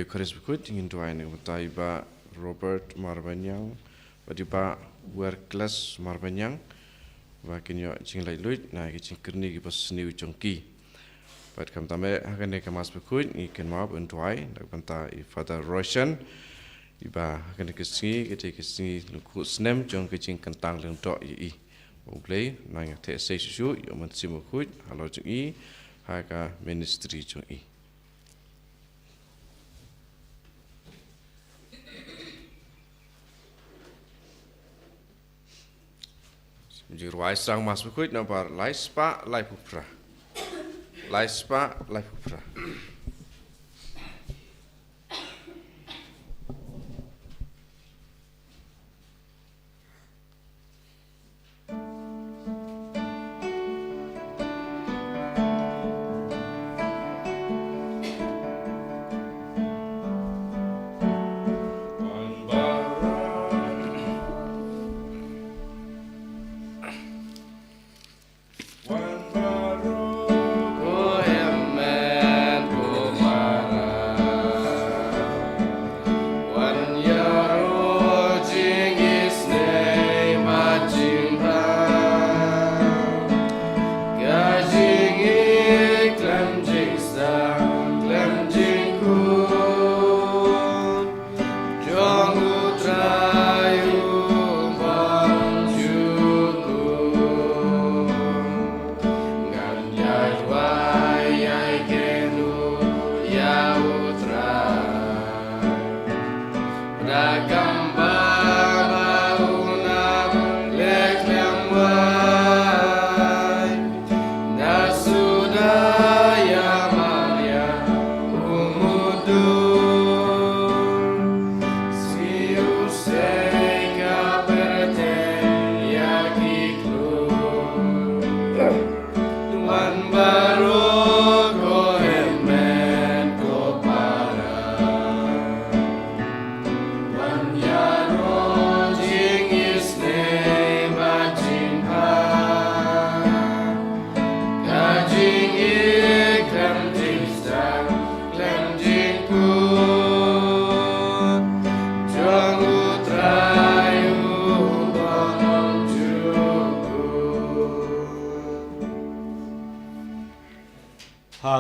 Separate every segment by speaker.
Speaker 1: Eucharis berikut ingin doa ini betai ba Robert Marbanyang, badi ba Werklas Marbanyang, ba kinyo jing lai luit na jing kerni ki pas seni ujongki. Bad kam tame hakan ne kamas berikut ikan maaf untuai dak banta I Father Roshan iba hakan kesingi kesingi luku snem jong jing kentang leng dok I Ublay nang te se su yo man simu kut halo jong I haka ministry jong I. Jiruai sang mas berikut nomor Laispa Laipupra. Laispa Laipupra.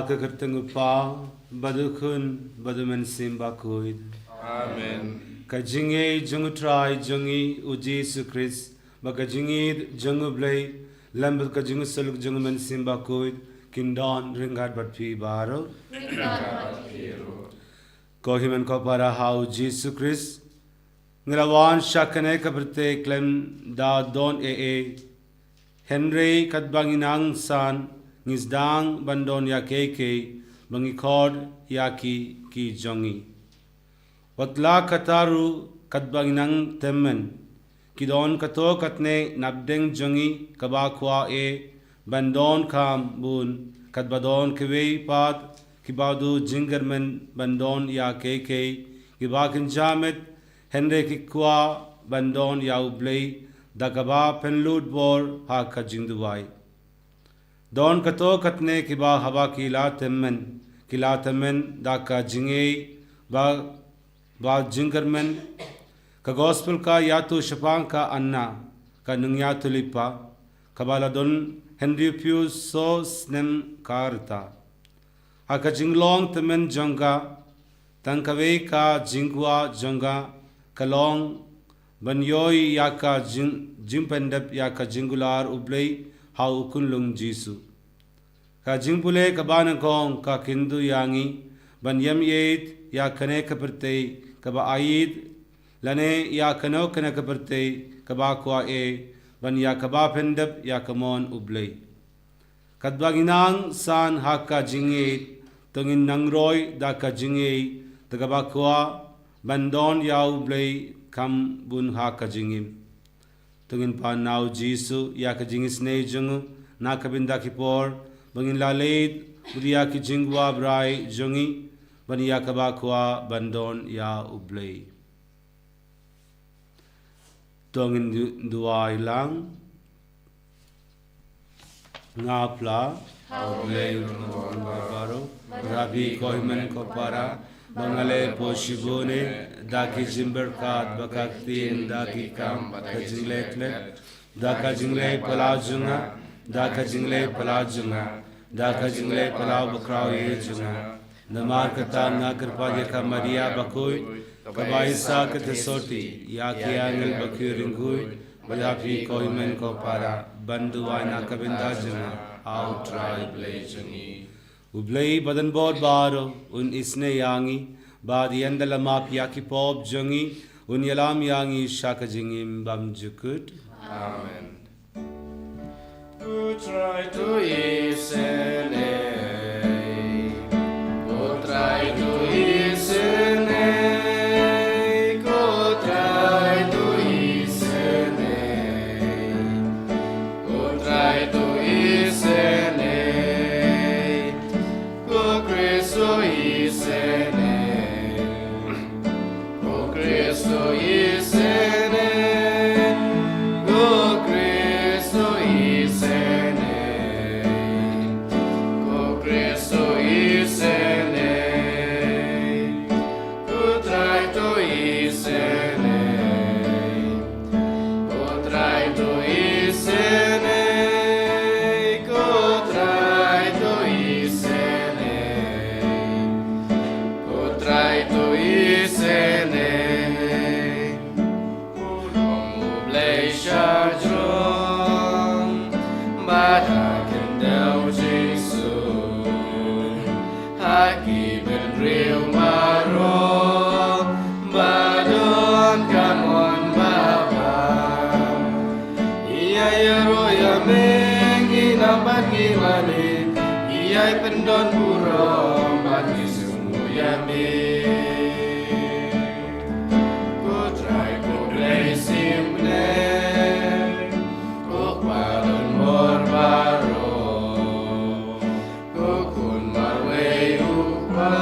Speaker 2: Kekertengupa badukun badumen simbakuid.
Speaker 1: Amen.
Speaker 2: Kajinge jungutrai jungi uji sukris bakajingid jungublay lambal kajingu saluk jungumen simbakuid kindon ringat batpi baro. Kohimen ko para hau Jesu Christ ngelawan syakane kaperte klem da don Henry katbanginang san ngisdang bandon ya keke bangikod yaki ki jongi watla kataru katbanginang temmen kidon kato katne nabdeng jongi kabakwa bandon kam bun katbadon kewei pad kibadu jingermen bandon ya keke kibakin jamet henre kikwa bandon ya ublei dakaba penlud bor ha kajingduwai Don kato katne kiba haba kila temmen daka jinge ba jingermen ka gospel ka yatu shapang ka anna ka nungya tulipa kabala don Henry Pius so snem karta aka jinglong temen jonga tangkawe ka jingwa jonga kalong banyoy yaka jimpendep yaka jingular ublay hau kunlung Jisu. Ka jingpule ka banakong ka kindu yangi ban yam yeit ya kane kaperte ka ba ayid lane ya kano kane kaperte ka ba kwa ban ya ka ba pendep ya kamon ublay. Kadbaginang san haka jingit tungin nangroy da ka jingit taga ba kwa bandon ya ublay kam bun haka jingim. Tungin pa nau Jisu ya ka jingis ne jungu na kabinda kipor bangin lalit budia ki jingwa brai jungi bani ya kabakwa bandon ya ublay. Tungin dua ilang ngapla ublay baru rabi kohimen ko para Bangale po shibune, daki jimberkat bakaktin daki kam kajingletlet, daka jingle palajunga, daka jingle palajunga, daka jingle palau bakrau yejunga. Namar kata ngakirpa yaka Maria bakui, kabaisa katesoti, yaki angel bakiringui, bayapi koimen ko para, banduai nakabindajunga, outrai blazungi. Ublay badan bod baro un isne yangi bad yandala map yaki pop jungi un yalam yangi shaka jingim bam jukut.
Speaker 1: Amen. Utrai tu isene, utrai tu isene, utrai tu isene, utrai tu isene. Cristo isene, O Cristo isene, O Cristo isene, O Cristo isene, O traito isene, O traito isene, O traito isene. Traito isene, ulomu bleisha drum, bada kendau Jesu, haki ben real maro, badon kamon baba, iya yaro ya mengi nampak gimane, iya pendon burong bagi Yami, ku try ku play simple, ku balon borbaro, ku kun marway upa,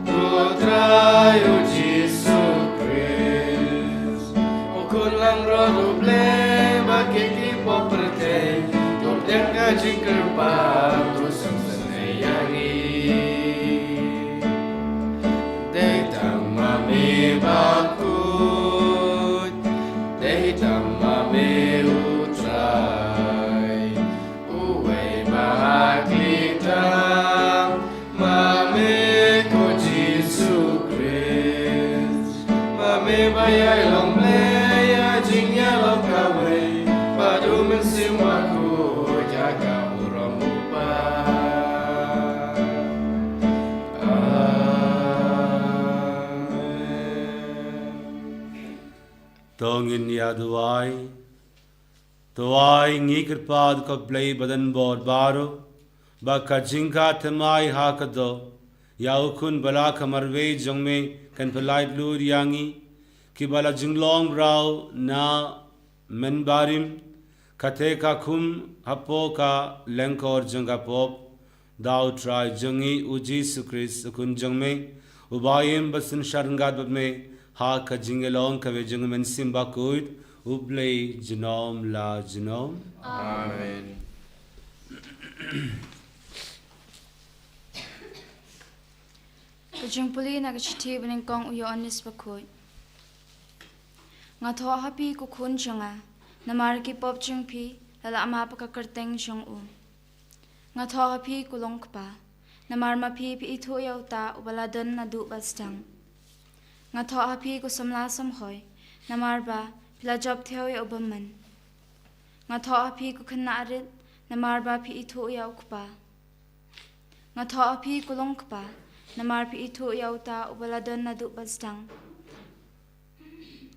Speaker 1: ku try u Jesus Christ, ku kun lang rodo play, bakit ipoperte, tu tenga jingkerpa, tu samsanayani. Bakut, dehitam mame utrai, uwe bahaklita, mame ko Jesus Christ, mame bayay long playa, jingya long kawe, padu mensimaku jaga urang upa.
Speaker 2: Tongin ya duai ngikir pad ko play badan bod baro baka jinka temai hakado ya ukun bala kamarwe jongme kan pelai lur yangi ki bala jinglong rao na men barim kate ka kum hapo ka lenkor janga pop dau try jangi uji sukris ukun jongme ubayim basin sharngad me ha ka jingelong ka vejung men simba kuit ublay genom la genom.
Speaker 1: Amen.
Speaker 3: Kajung puli na kachiti baning kong uyo anis bakut. Nga thoa hapi kukun changa na maraki pop chung pi lala ama pa kakarteng chung u. Nga thoa hapi kulong kpa na marma pi pi itu yaw ta ubaladan na du bastang. Nga thoa hapi ko samla samhoy na marba pila job theo ya ubaman. Nga thoa hapi ko kanaarit na marba pi itu yaw kpa. Nga thoa hapi kulong kpa na marpi itu yaw ta ubaladan na du bastang.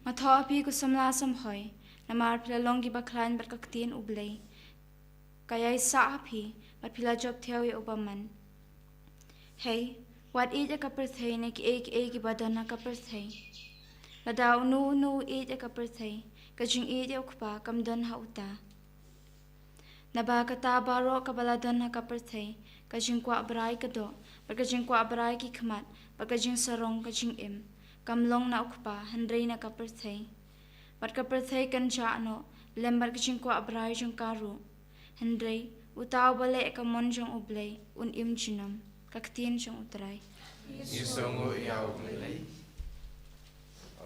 Speaker 3: Nga thoa hapi ko samla samhoy na marpi la longi baklan barkaktin ublay. Kaya isa hapi bat pila job theo ya ubaman. Hey, what ija kaperthay na ki badan na kaperthay. Ladaw nu ija kaperthay, kajing ija ukpa kamdan hauta. Nabakata baro kabaladan na kaperthay, kajing kwa abray kado, kajing kwa abray ki kamat, kajing sarong kajing im, kamlong na ukpa, handray na kaperthay. Bat kaperthay kan ano, lembar kajing kwa abray jong karu, handray, utaw bale kamon jong ublay, un im jinam. Kaktiin siyang utray.
Speaker 1: Isongo iau play.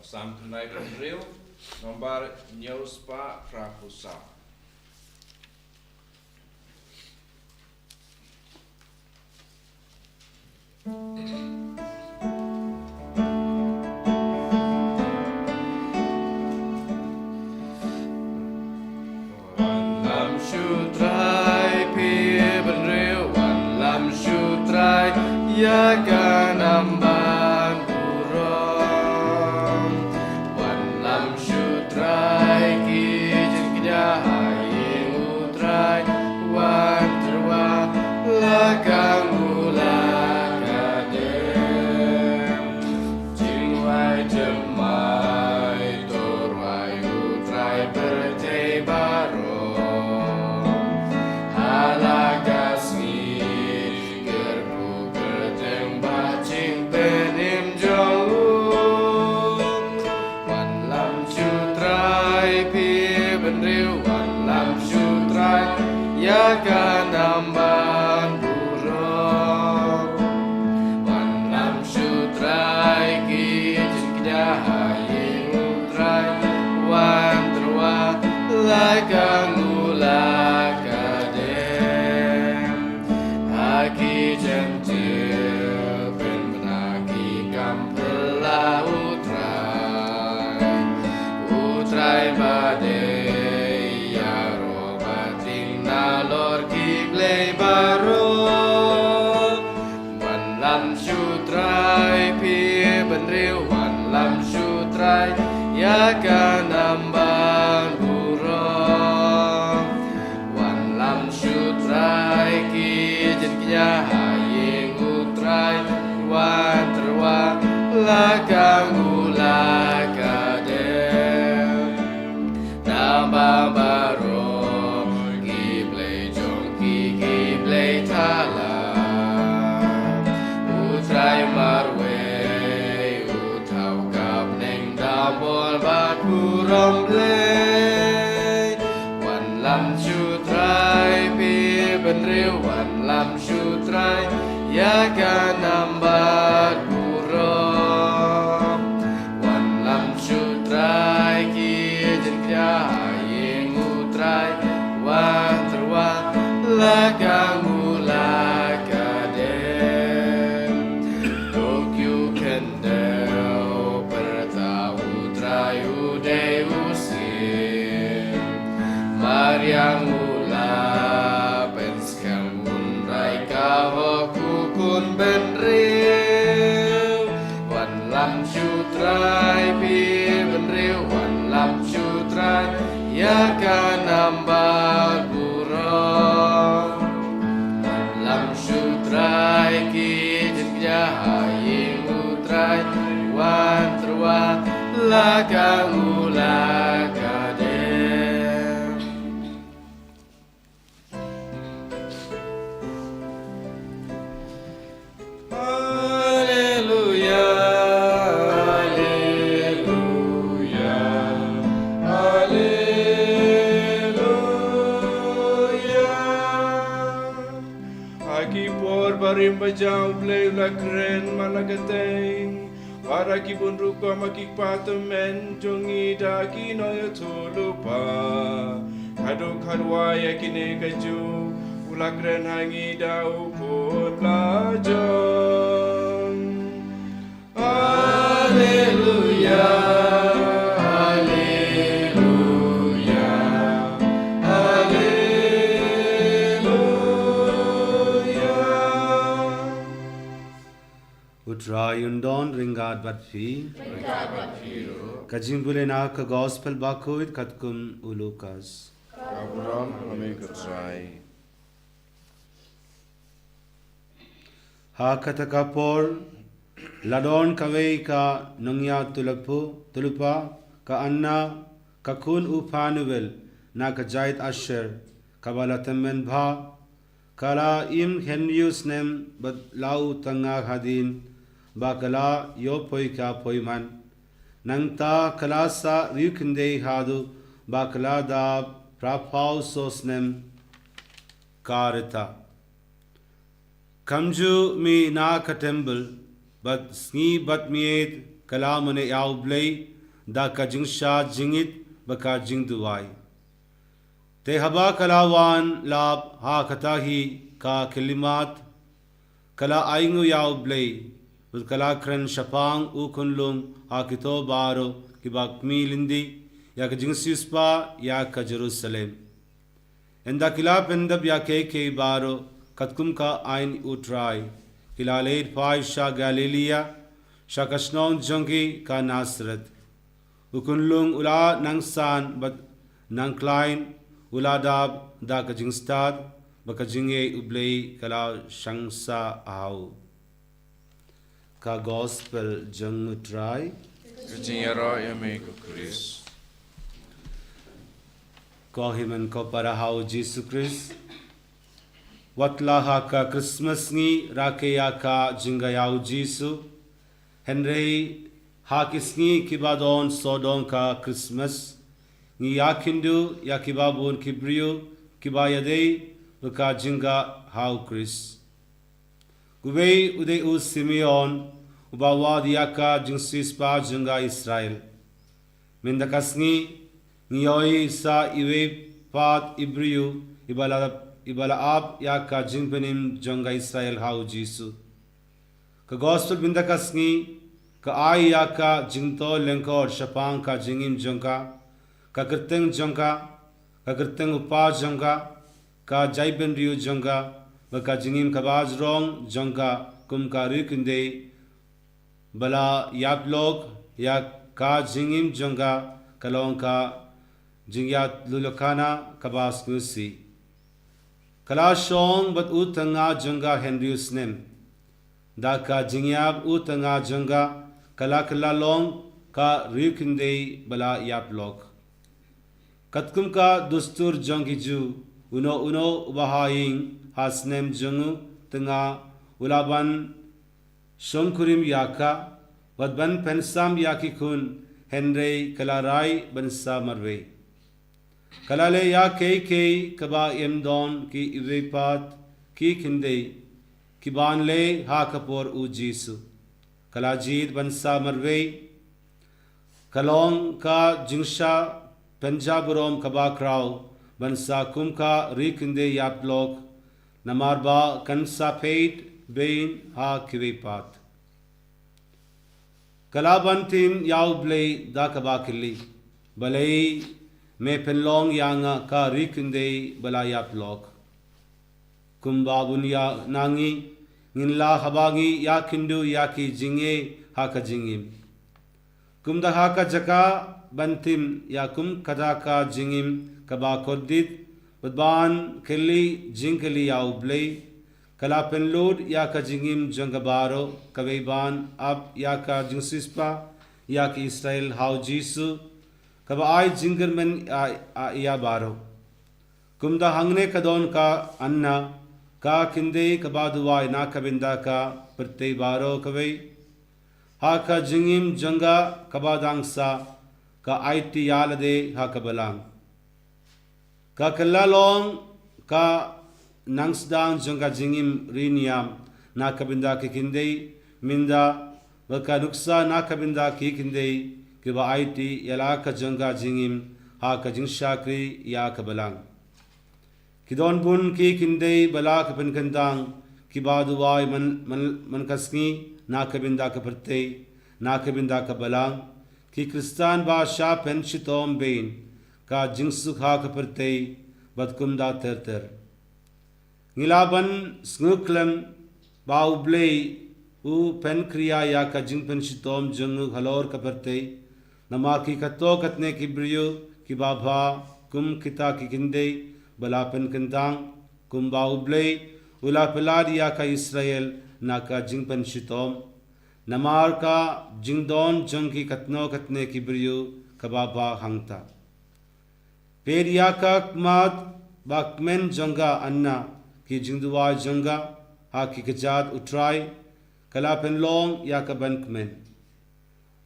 Speaker 1: Sam tonight on real. Nombar Nyospa Prapusa.
Speaker 4: Yaga namban burong wan lam shutrai kijin kidahai utrai wan terwa lakang ulakadem jingwai jemai torwai utrai bertei barong halagasmi Yaga namban burong wan lam shutrai kijin kidahai utrai wan terwa lakang ulakadem aki jentil ben benaki kampela utrai badai Lord kiblei baro wan lam shutrai pi benriu wan lam shutrai yaga namban burong wan lam shutrai kijin kidahai utrai wan terwa lakang ulakadem nambang baro Utrai marway utau kap neng dabol bat purom play wan lam shutrai pi benriu wan lam shutrai yaga nambat purom wan lam shutrai kijin kidahai utrai wan terwa lakang ulakadem Tokyo kendel pertau trayu deusim Mariang ula penskam unrai kahoku kun benriu wan lam shutrai pi benriu wan lam shutrai yaga nambat burong lam shutrai kijin kidahai utrai wan terwa lakang ulakadem Haleluya Haleluya Haleluya Aki por barim bajau play lakren malagateng para kibun ruka makikpatamen jongi daki noya tulupa kadok kadwa yakine kaju ulakren hangi dau pun lajong Haleluya Haleluya Haleluya
Speaker 2: Utrai undon ringat batfi Kajimbule na ka gospel bakuit katkum ulukas
Speaker 1: Kabram amigotrai.
Speaker 2: Ha katakapor ladon kawei ka nungya tulupa ka anna kakun upanuvel na ka jait asher kabalatemen bha kala im henrius nem bad lau tanga hadin bakala yo poika poiman nangta kalasa ryukindei hadu bakala da prapau sosnem karita Kamju mi na ka temple bat sngi bat miet kala mone yaw blei da ka jingsha jingit baka jingduwai te haba kalawan lab ha katahi ka kelimat kala aingu yaw blei bud kala kren shapang u kunlung ha kito baro kibak mi lindi ya ka jingsispa ya ka Jerusalem enda kila pendab ya ke baro katkum ka ain utrai kila leid pai sha Galilea sha kasnon jongi ka Nazareth ukunlung ula nangsan bat nang klein ula dab da ka jingstad baka jinge ublei kala shangsa au ka gospel jang utrai
Speaker 1: Kajingero yame ko Chris.
Speaker 2: ko himan ko para hau Jesus Christ watla ha ka Christmas ni rake ya ka jinga yau Jisu Henry ha kisni kibadon sodon ka Christmas ni yakindu ya kibabun kibriu kibayade ka jinga hau Chris gubei ude u Simeon ubawad ya ka jingsis pa jinga Israel mendakasni Niyoi sa iwe pat ibriu ibala ab ya ka jingpenim jonga Israel hau Jisu ka gospel bindakasngi ka ai ya ka jingto lengkor shapang ka jingim jonga ka kirteng upa jonga ka jaiben riu jonga ka jingim kabaj rong jonga kum ka rikinde bala yaplog ya ka jingim jonga kalong ka jingyat lulokana kabas ngusi kala shong bat utanga jonga Henryus nem da ka jingyab utanga jonga kala long ka rikinde bala yaplok katkum ka dustur jongi ju uno ubahaying hasnem jongu tanga ulaban shongkurim yaka wadban pensam yaki kun Henry kalarai bansa marve kalale ya ke kaba yemdon ki ivepat ki khinde ki banle ha kapor u Jisu kalajid bansa marve kalong ka jingsha penjaburom kaba kraw bansa kumka rikinde yaplok namarba kansa peit bein ha kivepat kalabantim yaw blei da kaba kili balai me penlong yanga ka rikinde bala yaplok kumbabun ya nangi nginla habangi ya kindu ya ki jinge ha ka jingim kumda ha ka jaka bantim ya kum kada ka jingim kaba kodit badban kili jingkeli yaw blei kala penlod ya ka jingim jangabaro kabeiban ab ya ka jingsispa ya ki Israel hau Jisu kaba ai jingermen ya baro kumda hangne kadon ka anna ka kinde kabaduwai na kabinda ka pertei baro kabei ha ka jingim janga kabadangsa ka aiti yalade ha kabalang ka kallalong ka nangsdang janga jingim riniam na kabinda ki kindei minda waka nuksa na kabinda ki kindei kiba aiti yala ka janga jingim ha ka jingshakri ya kabalang kidon bun ki kindei bala ka penkandang kibaduwai man kasni na kabinda ka pertei na kabinda ka balang ki kristan ba sha pen shitom bein ka jingsu ha ka pertei badkumda terter ngilaban snuklam baublei u pen kriya ya ka jingpen shitom jungu halor ka pertei nama ki kato katne ki briyo ki baba kum kita ki kindei bala pen kentang kum baublei ula peladiya ka Israel na ka jingpen shitom namar ka jingdon jangki katno katne ki briyo ka baba hangta periya ka mat bakmen janga anna ki jingduwa janga ha ki kajat utrai kala pen long ya ka bankmen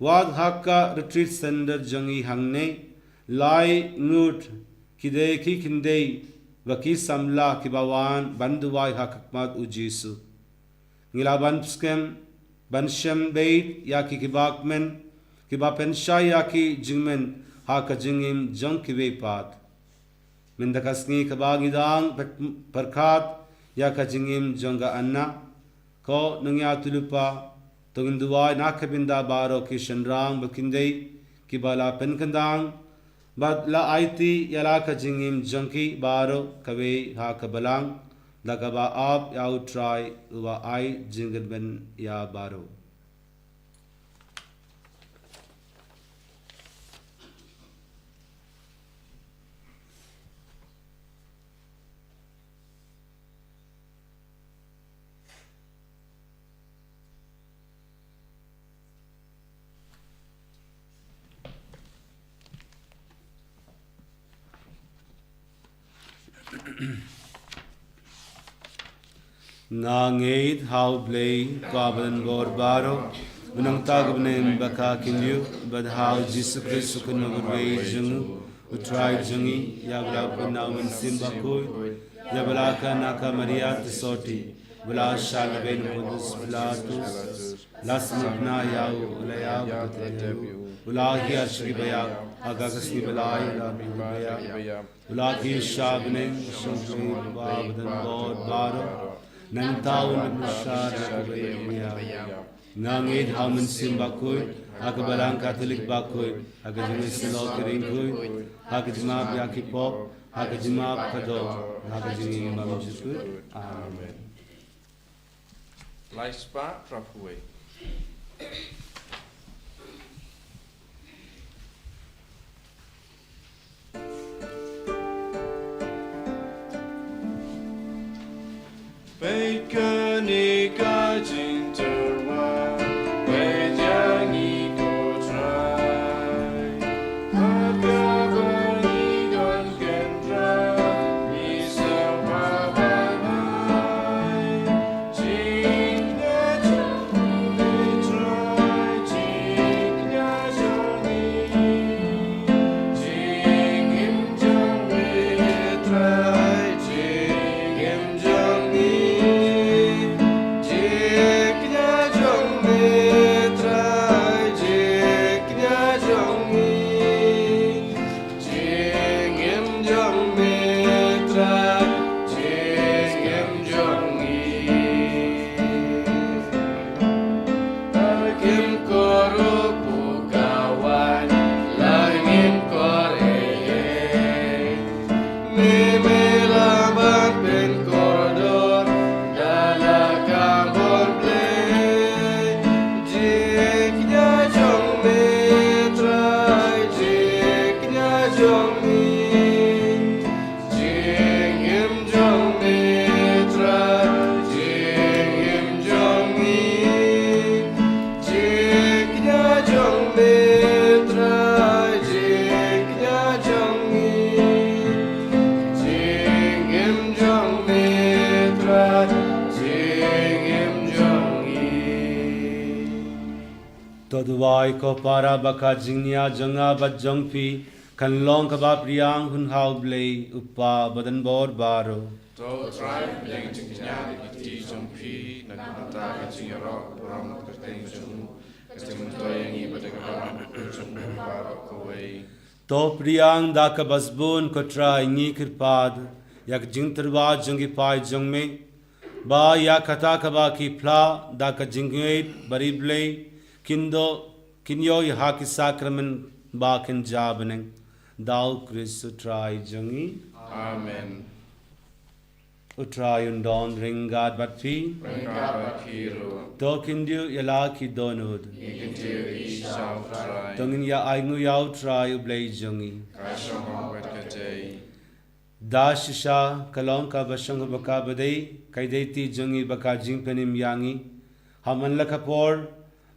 Speaker 2: wad hakka retreat center jangi hangne lai ngut kide ki kindei waki samla ki bawan banduwai hakmat u Jisu ngilaban skem Bansham bait yaki kibakmen kibapen shay yaki jingmen ha ka jingim jong kiwe pat. Mendakasni kabagidang perkat ya ka jingim jonga anna ko nungya tulupa tungindua nakabinda baro kishanrang bakindei kibala penkandang bad la aiti yala ka jingim jonki baro kawe ha kabalang Dagaba ab yau try uwa ai jingle ben ya baro. Nangait how blay Baban bor baro Unang tagabnen baka kinyu But how Jesus Christ ukun magurway jungu Utray jungi Yabla punawan simbakoy Yabalaka naka Maria tisoti Bula shalben kudus Pilatus Lasmukna yaw Ulayaw Ulagi ashribayaw Agagasni balay Labibayaw Ulagi shabnen Shungri Babadan bor baro Nangtaun Nushar Kabaya Nangid Haman Simbakoy Agabalang Catholic Bakoy Agajima Silokirinkoy Agajima Yakipop Agajima Kado Agajima Mamjukut Amen.
Speaker 1: Laispa Prapuwe.
Speaker 4: Bait König Jinterwa, Bait Yangi Kotrai, Agabani Don Kendra, Isa Wabanai, Jingna Joni Trai, Jingna Joni, Jingim Joni Trai, Jingim Joni.
Speaker 2: Toduai ko para baka jingnya janga bat jongpi kan long kaba priang hun hau blay upa badan bor baro.
Speaker 1: To tribe yang jingnya di jongpi nagmata kajingero ram kerteng jung kastemunto yang ibadah karam jung baro kawai.
Speaker 2: To priang da ka basbun ko try ngi kirpad yak jing terwa jongi pai jongme ba ya kata kaba ki pla da ka jingweit bari blay Kindo kinyo yaha ki sakramen ba kin jabneng dau Chris utrai jangi
Speaker 1: Amen.
Speaker 2: utrai undon ringad batfi
Speaker 1: Ringad batfiru.
Speaker 2: to kindu yala ki donud
Speaker 1: Ikintiu ishaw try.
Speaker 2: tongin ya aingu yaw trai ublay jangi
Speaker 1: Kaishong wetkajay.
Speaker 2: da shisha kalong ka bashang baka badai kaideti jangi baka jingpenim yangi haman lakapor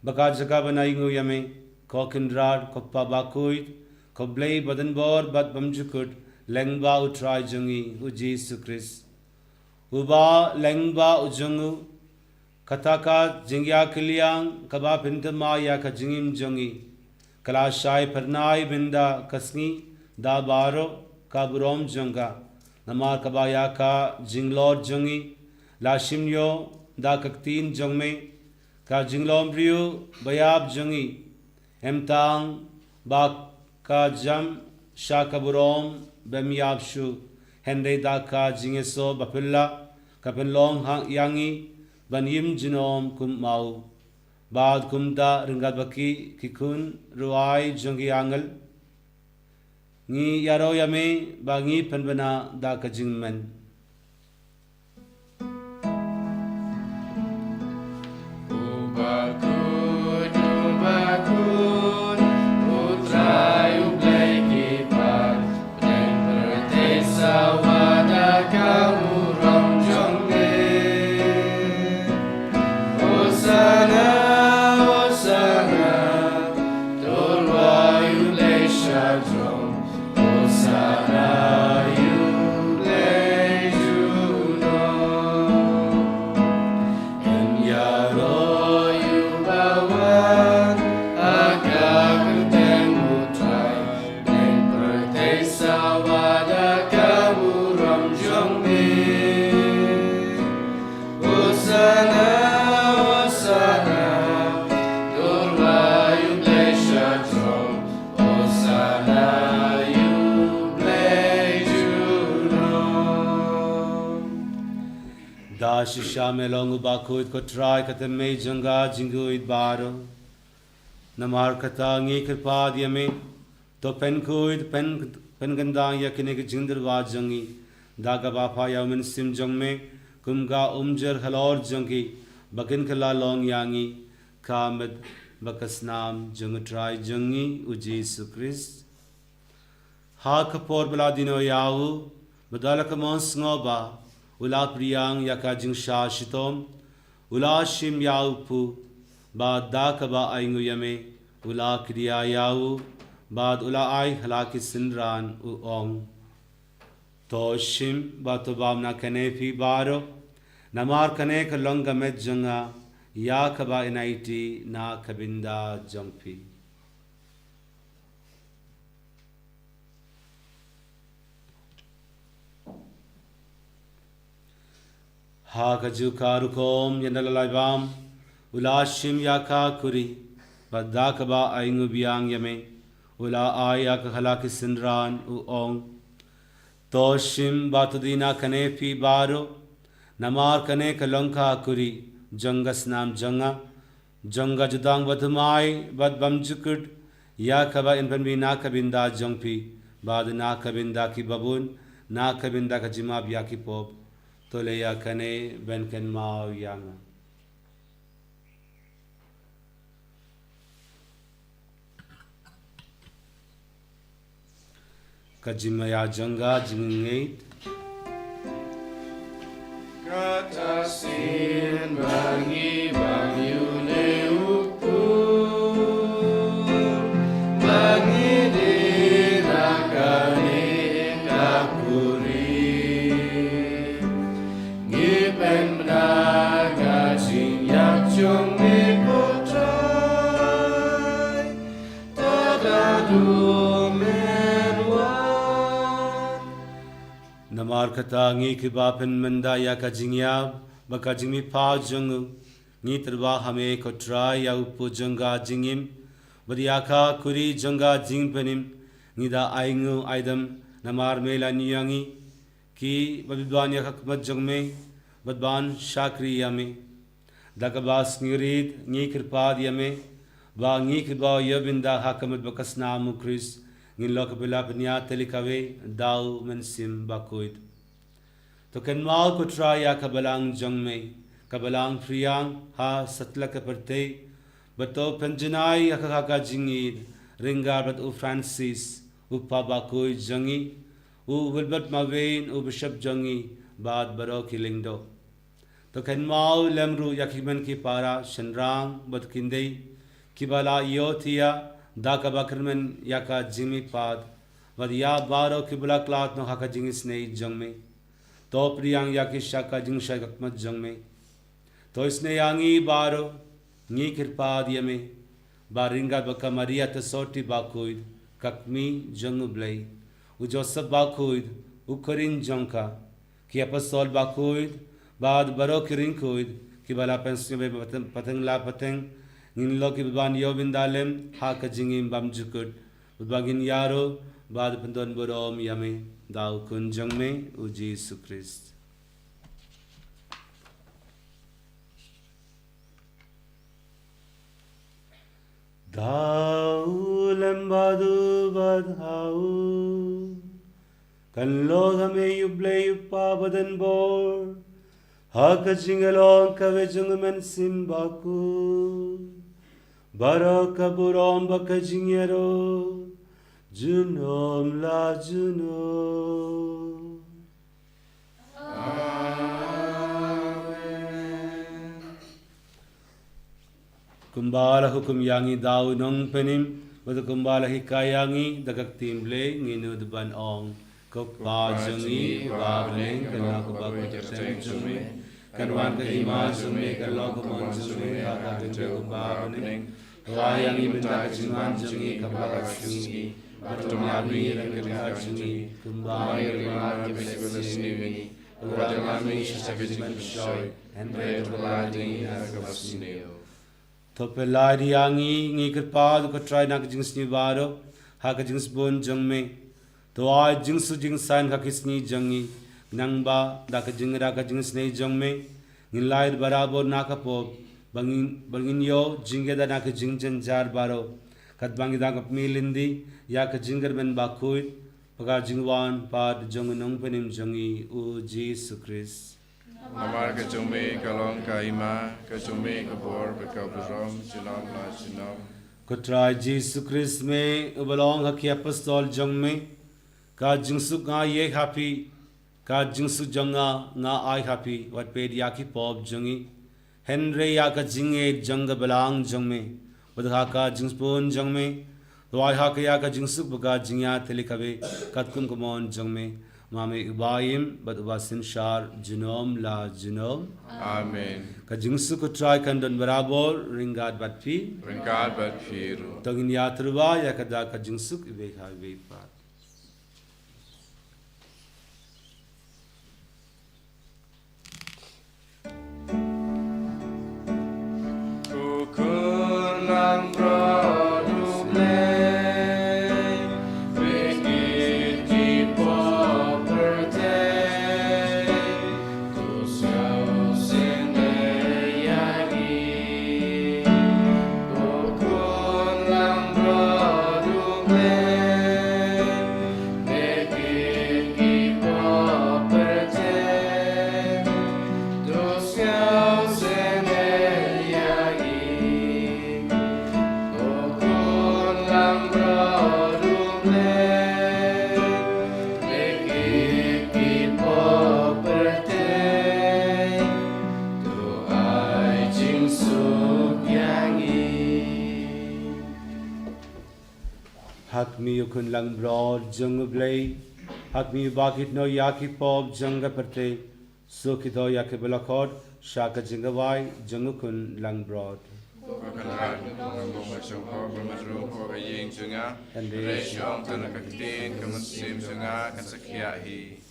Speaker 2: baka jaga banaingu yame ko kindrad ko pabakuit ko blay badan bor bat bamjukut lengba utrai jungi u Jesus Christ uba lengba ujungu kataka jingya kiliang kaba pintama ya ka jingim jungi kala shai pernai binda kasni da baro ka burom junga namar kaba ya ka jinglor jungi la shimyo da kaktin jungme ka jinglom priu bayab jangi emtang ba ka jam shakaburom bemyab shu henre da ka jingeso bapilla kapenlong hang yangi banim jinom kum mau bad kumda ringat baki kikun ruai jangi angal ngi yaro yame bangi penbana da ka jingmen Shisha melongu bakuit ko try katame janga jinguit baro namar kata ngi kirpad yame to pen kuit pen ganda yakine ke jindar wa jangi daga bafa yamen sim jangme kumga umjer halor jangi bakin kala long yangi kamad bakasnam jang try jangi uji Christ ha kapor baladino yahu badalaka mons ngoba Ula priyang yaka jing sha shitom Ula shim yaupu Bad dakaba aingu yame Ula kriya yau Bad ula ai halaki sinran u ong To shim bato bamna kane fi baro Namar kane ka longa met janga Yakaba inaiti na kabinda jangpi Ha kaju karukom yandalalabam ulashim yaka kuri badakaba aingu biang yame ula ayak halaki sinran u ong toshim batudina kane pi baro namar kane kalonka kuri jangas nam janga janga judang batumai bad bamjukut yakaba inpanbi nakabinda jangpi bad nakabinda ki babun nakabinda ka jimab yaki pop Toleya kane benken mau yanga. Kajimaya janga jingait.
Speaker 4: Katasin bangi bangi uleupu bangi dirakane kakuri.
Speaker 2: Namar kata ngi kibapen menda ya kajingyab baka jingmi pa jungu ngi terba hame ko try ya upu janga jingim badiaka kuri janga jingpenim ngi da aingu aidam namar mela niyangi ki babidwan ya kakmat jangme badban shakri yame dakabas ngirid ngi kirpad yame ba ngi kiba yabinda hakamat bakasna mukris ngin lok bila pnya telikawe dau mensim bakuit to ken mal ko try ya kabalang jangme kabalang priyang ha satla ka perte bato penjanai akaka jingid ringar bat u Francis u pabakoi jangi u wilbert mavein u bishop jangi bad baro kilingdo to ken mal lemru yakimen ki para shenrang bat kindei kibala yotia Daka bakrmen yaka jimi pad vad ya baro kibla klat no haka jingis nei jangme to priyang yaki shaka jing shakmat jangme to isne yangi baro ngi kirpad yame baringa baka maria te soti bakuid kakmi jangu blei u joseph bakuid u korin janka ki apostol bakuid bad baro kirin kuid ki bala pensnya be pateng la pateng ngin lo ki ban yo bin dalem ha ka jingim bam jukut bagin yaro bad pendon borom yame dau kun jangme u Jesus Christ. Dau lembadu badhau kan lo game yuble yupa badan bor ha ka jingalon ka vejung men simbaku baraka burom baka jingero junom la junom. Kumbala hukum yangi dau nong penim batu kumbala hikayangi dagak timble nginu deban ong kok ba jangi ba beneng kena ko ba ko terteng jume kanwan ka hima jume kalau ko mon jume aga tente ba beneng wayangi benda jingan jangi kabala jangi batu mami kena jangi kumbala rima ke besini wingi wada mami shagin shoy and bread lading aga basneo Topeladi yangi ngi kerpad ko try nak jings ni baro ha ka jings bon jang me to a jings jing san ka kisni jangi nang ba da ka jing ra ka jings nei jang me ngin laid barabor na ka po bangin yo jinge da na ka jing jen jar baro kat bangi da ka milindi ya ka jinger ben ba kuit paga jingwan pad jang nong penim jangi u Jesus Christ.
Speaker 1: Namar ka jume kalong ka ima ka jume ka bor ka brom jinam la jinam.
Speaker 2: Ko try Jesus Christ me ubalong ha ki apostol jang me ka jingsu nga ye happy ka jingsu janga nga ai happy wat pe ya ki pop jangi henry ya ka jinge jang balang jang me wadha ka jingspon jang me roi ha ka ya ka jingsu baga jingya telikabe katkum komon jang me mame ubayim bad ubasin shar jinom la jinom.
Speaker 1: Amen.
Speaker 2: Ka jingsu ko try kan don barabor ringad batpi
Speaker 1: Ringad bat firu.
Speaker 2: tagin yatruba ya kada ka jingsu ibe ha ibe pat.
Speaker 4: Kukulang produble Begit di poperte Tu siau sendiriagi Kukulang produble Begit di poperte Tu siau sendiriagi Kukulang produble Begit di poperte Tu ai jingsuk yangi
Speaker 2: Hak mi yukun lang broad jung blay hak mi bakit no yaki pop jung perte sukito yaki balakod shaka jingawai jungukun lang broad.
Speaker 1: Kakalad ngambong masyong ko bermadrung ko kaying sunga. Resyong tanah kaktin kamusim sunga kasakyahi.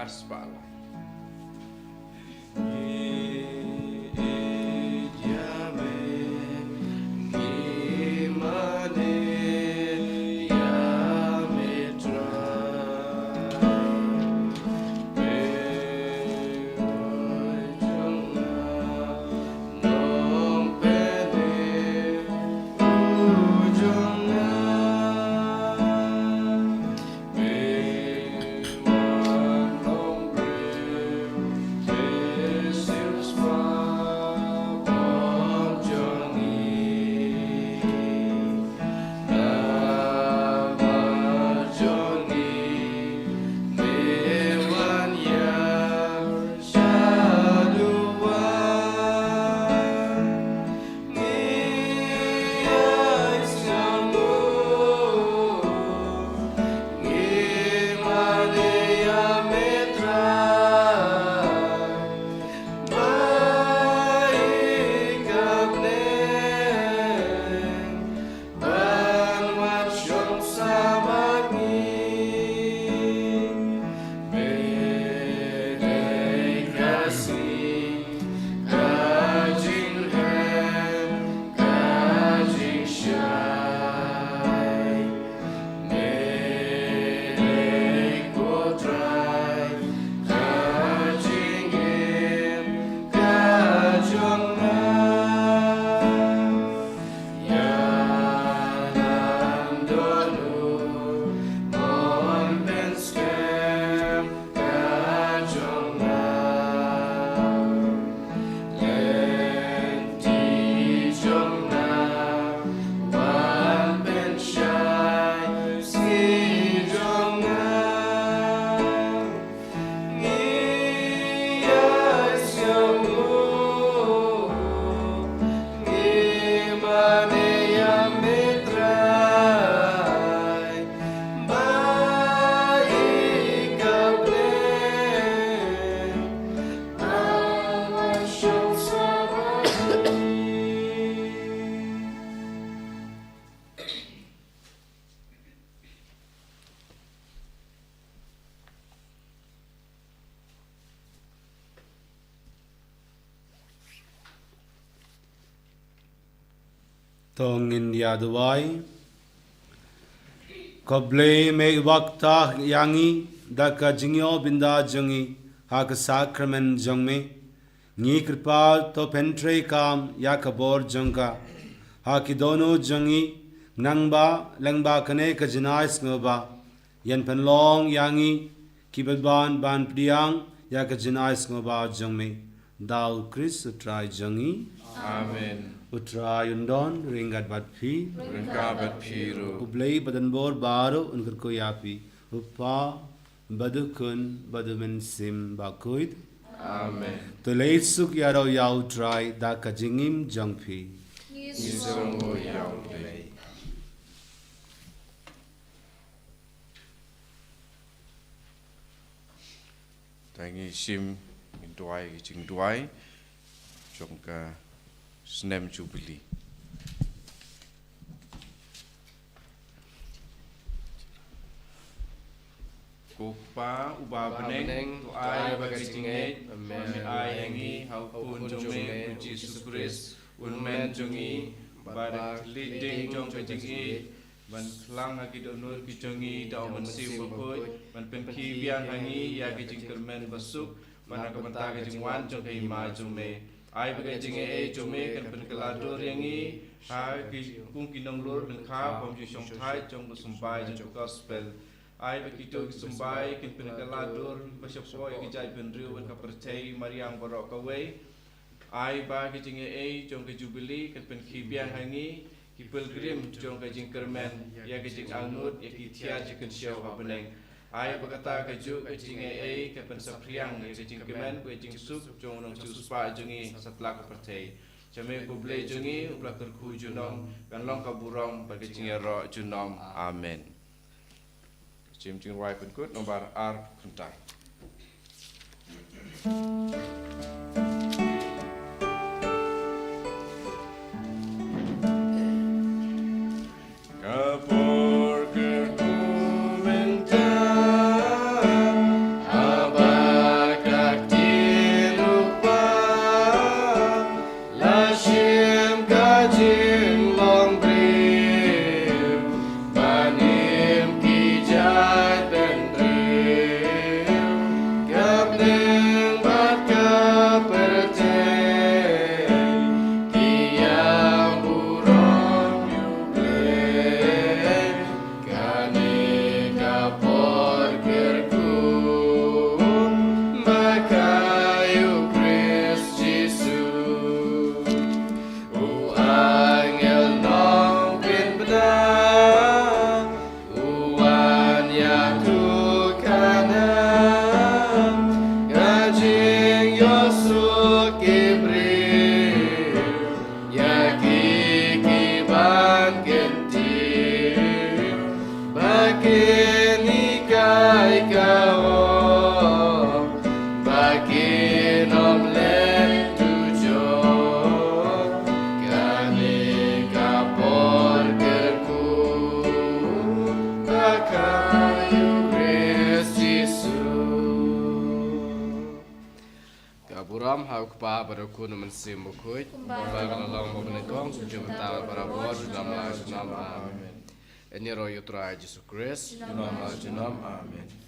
Speaker 1: Arspala.
Speaker 2: Tong India Dubai Koble me wakta yangi daka jingyo binda jungi hak sakramen jongme Ni kripa to pentre kam yakabor jongka haki dono jungi nangba langba kane ka jinais ngoba yan penlong yangi kibalban ban priang yak jinais ngoba jongme dau Chris utrai jungi
Speaker 1: Amen.
Speaker 2: Utra yundon ringat bat phi
Speaker 1: Ringkabat piru.
Speaker 2: ublei badan bor baro unkur ko yapi upa badukun badumen sim bakuit
Speaker 1: Amen.
Speaker 2: to late suk yaro yau try da kajingim jangphi
Speaker 1: Isongo yaw lay. Tangi sim duai jing duai jongka snem jubilee. Kupa uba beneng tu ai bagai jingai me ai yangi hau pun jonge Jesus Christ unmen jongi barak leading jong ke jingi ban klang agi donur ki jongi dau men sim bukoi ban pen ki biang hangi ya ki jingkermen basuk ban akamanta ke jingwan jong ke ma jome ai bagai jingai jome kan pen keladur yangi ha ki kung kinong lor ben kha pom ji song thai jong basumpai jong gospel ai begitu sumbai kin penakaladur basyapo ki jai penriu ban ka percaya mariang borok kawe ai ba ki jinge e jong ke jubilee kan pen khibiang hangi ki pilgrim jong ke jingkermen ya ke jing angut ya ki tia jiken show ha beneng ai bakata ke ju ke jinge e ke pen sapriang ya ke jingkermen ku jing sup jong nong chu spa jongi satla ka percaya jame ku ble jongi upla kerku junong kan long ka burong ba ke jinge ro junom amen. Jim Jing Rai Pun Kut nomor R Kuntai.
Speaker 4: Kapor kerku mentah abad pada ku naman si mukut. Bagal lang mo benegong sujud tawa para bos nama amen. Ini roh yutra Jesus Christ. Nama amen.